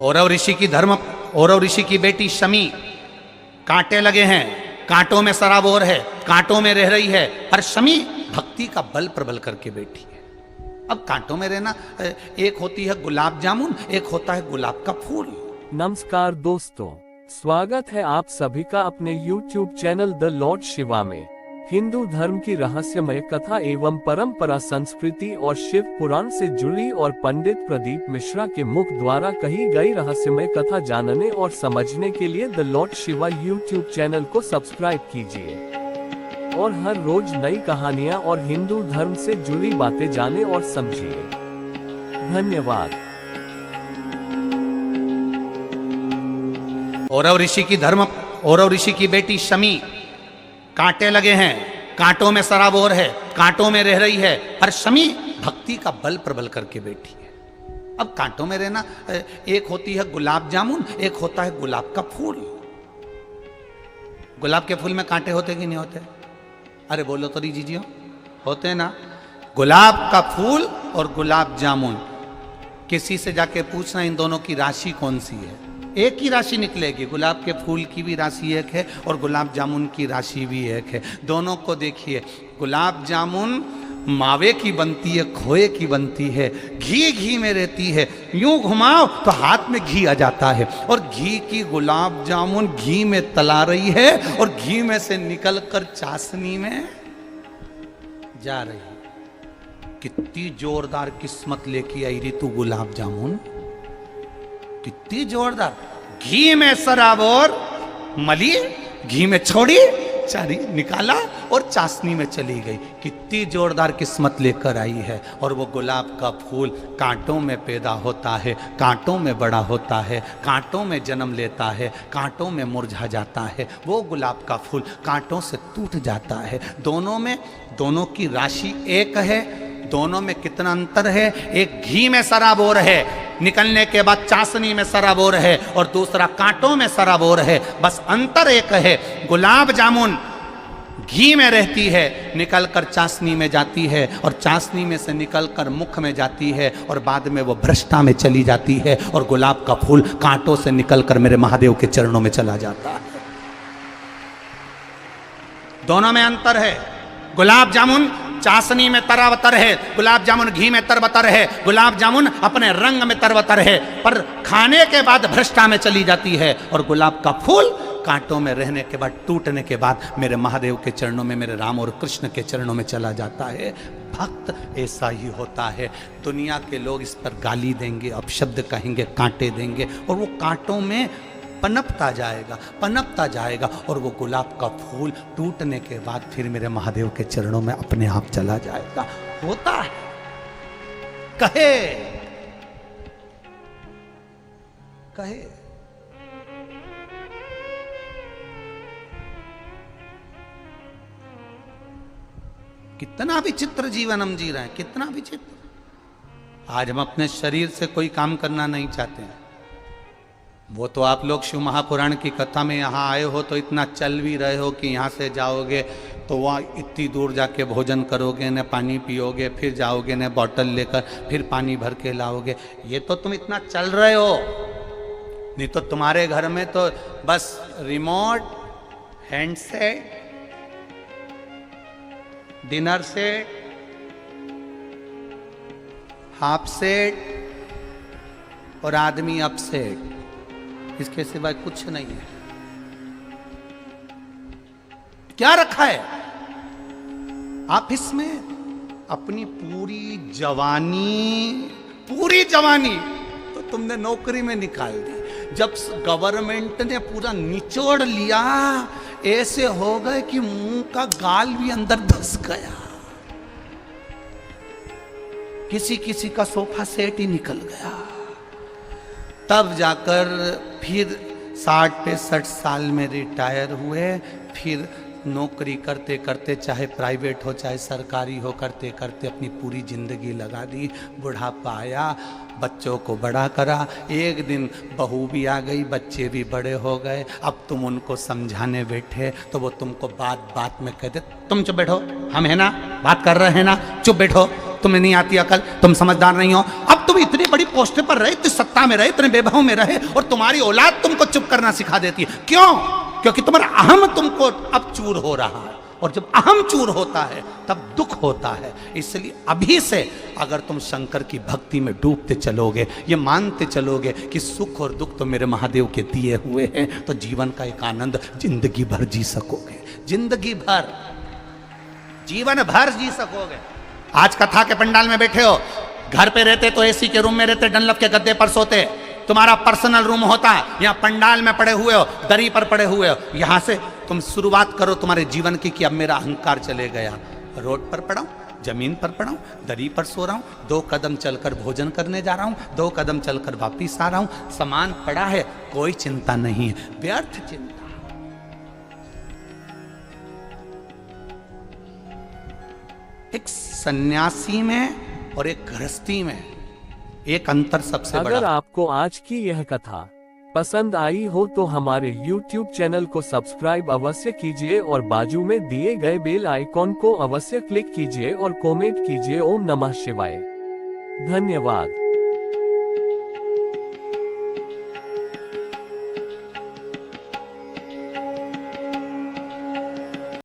औरव ऋषि की बेटी शमी, कांटे लगे हैं, कांटों में सराबोर है, कांटों में रह रही है, पर शमी भक्ति का बल प्रबल करके बैठी है। अब कांटों में रहना, एक होती है गुलाब जामुन, एक होता है गुलाब का फूल। नमस्कार दोस्तों, स्वागत है आप सभी का अपने YouTube channel the Lord Shiva में। हिंदू धर्म की रहस्यमय कथा एवं परंपरा, संस्कृति और शिव पुराण से जुड़ी और पंडित प्रदीप मिश्रा के मुख द्वारा कही गई रहस्यमय कथा जानने और समझने के लिए the Lord Shiva YouTube channel को सब्सक्राइब कीजिए और हर रोज नई कहानियां और हिंदू धर्म से जुड़ी बातें जाने और समझिए। धन्यवाद। औरव ऋषि की बेटी शमी, कांटे लगे हैं, कांटों में सराबोर है, कांटों में रह रही है, पर शमी भक्ति का बल प्रबल करके बैठी है। अब कांटों में रहना, एक होती है गुलाब जामुन, एक होता है गुलाब का फूल। गुलाब के फूल में कांटे होते कि नहीं होते? अरे बोलो तो जीजियो, होते हैं ना। गुलाब का फूल और गुलाब जामुन, किसी से जाके पूछना इन दोनों की राशि कौन सी है, एक ही राशि निकलेगी। गुलाब के फूल की भी राशि एक है और गुलाब जामुन की राशि भी एक है। दोनों को देखिए, गुलाब जामुन मावे की बनती है, खोए की बनती है, घी में रहती है, यूं घुमाओ तो हाथ में घी आ जाता है। और घी की गुलाब जामुन घी में तला रही है और घी में से निकलकर चाशनी में जा रही है। कितनी जोरदार किस्मत लेके आई रे तू गुलाब जामुन, कितनी जोरदार। घी में सराबोर मली, घी में छोड़ी, चारी निकाला और चाशनी में चली गई। कितनी जोरदार किस्मत लेकर आई है। और वो गुलाब का फूल कांटों में पैदा होता है, कांटों में बड़ा होता है, कांटों में जन्म लेता है, कांटों में मुरझा जाता है। वो गुलाब का फूल कांटों से टूट जाता है। दोनों की राशि एक है। दोनों में कितना अंतर है? एक घी में सराबोर है, निकलने के बाद चाशनी में सराबोर है, और दूसरा कांटों में सराबोर है। बस अंतर एक है, गुलाब जामुन घी में रहती है, निकलकर चाशनी में जाती है, और चाशनी में से निकलकर मुख में जाती है, और बाद में वो भ्रष्टा में चली जाती है। और गुलाब का फूल कांटों से निकलकर मेरे महादेव के चरणों में चला जाता है। दोनों में अंतर है। गुलाब जामुन चाशनी में तरबतर है, गुलाब जामुन घी में तरबतर है। गुलाब जामुन अपने रंग में तरबतर है, पर खाने के बाद भ्रष्टा में चली जाती है। और गुलाब का फूल कांटों में रहने के बाद, टूटने के बाद मेरे महादेव के चरणों में, मेरे राम और कृष्ण के चरणों में चला जाता है। भक्त ऐसा ही होता है। दुनिया के लोग इस पर गाली देंगे, अपशब्द कहेंगे, कांटे देंगे, और वो कांटों में पनपता जाएगा, और वो गुलाब का फूल टूटने के बाद फिर मेरे महादेव के चरणों में अपने आप चला जाएगा। होता है। कहे कितना विचित्र जीवन हम जी रहे हैं, कितना विचित्र। आज हम अपने शरीर से कोई काम करना नहीं चाहते हैं। वो तो आप लोग शिव महापुराण की कथा में यहाँ आए हो तो इतना चल भी रहे हो कि यहाँ से जाओगे तो वहाँ इतनी दूर जाके भोजन करोगे, न पानी पियोगे, फिर जाओगे न बॉटल लेकर, फिर पानी भर के लाओगे। ये तो तुम इतना चल रहे हो, नहीं तो तुम्हारे घर में तो बस remote, handset, dinner set, half set और आदमी अपसेट, इसके सिवाय कुछ नहीं है। क्या रखा है? आप इसमें अपनी पूरी जवानी तो तुमने नौकरी में निकाल दी। जब गवर्नमेंट ने पूरा निचोड़ लिया, ऐसे हो गए कि मुंह का गाल भी अंदर धंस गया। किसी का सोफा सेट ही निकल गया। तब जाकर फिर 60-65 साल में रिटायर हुए। फिर नौकरी करते करते, चाहे प्राइवेट हो चाहे सरकारी हो, करते करते अपनी पूरी जिंदगी लगा दी। बुढ़ापा आया, बच्चों को बड़ा करा। एक दिन बहू भी आ गई, बच्चे भी बड़े हो गए। अब तुम उनको समझाने बैठे तो वो तुमको बात में कहते, तुम चुप बैठो, हम है ना, बात कर रहे हैं ना, चुप बैठो, तुम्हें नहीं आती अकल, तुम समझदार नहीं हो। अब तुम इतने बड़ी पोस्ट पर रहे, इतनी सत्ता में रहे, इतने वैभव में रहे, और तुम्हारी औलाद तुमको चुप करना सिखा देती है। क्यों? क्योंकि तुम्हारा अहम तुमको अब चूर हो रहा है, और जब अहम चूर होता है तब दुख होता है। इसलिए अभी से अगर तुम शंकर की भक्ति में डूबते चलोगे, ये मानते चलोगे कि सुख और दुख तो मेरे महादेव के दिए हुए हैं, तो जीवन का एक आनंद जिंदगी भर जी सकोगे, जिंदगी भर, जीवन भर जी सकोगे। आज कथा के पंडाल में बैठे हो, घर पे रहते तो एसी के रूम में रहते, डनलप के गद्दे पर सोते, तुम्हारा पर्सनल रूम होता, यहाँ पंडाल में पड़े हुए हो, दरी पर पड़े हुए हो। यहां से तुम शुरुआत करो तुम्हारे जीवन की कि अब मेरा अहंकार चले गया, रोड पर पड़ा हूं, जमीन पर पड़ा हूं, दरी पर सो रहा हूं, 2 कदम चलकर भोजन करने जा रहा हूं, 2 कदम चलकर वापिस आ रहा हूं, सामान पड़ा है, कोई चिंता नहीं है, व्यर्थ चिंता। एक सन्यासी में और एक गृहस्थी में एक अंतर सबसे बड़ा। अगर आपको आज की यह कथा पसंद आई हो तो हमारे YouTube चैनल को सब्सक्राइब अवश्य कीजिए और बाजू में दिए गए बेल आइकॉन को अवश्य क्लिक कीजिए और कमेंट कीजिए। ओम नमः शिवाय। धन्यवाद।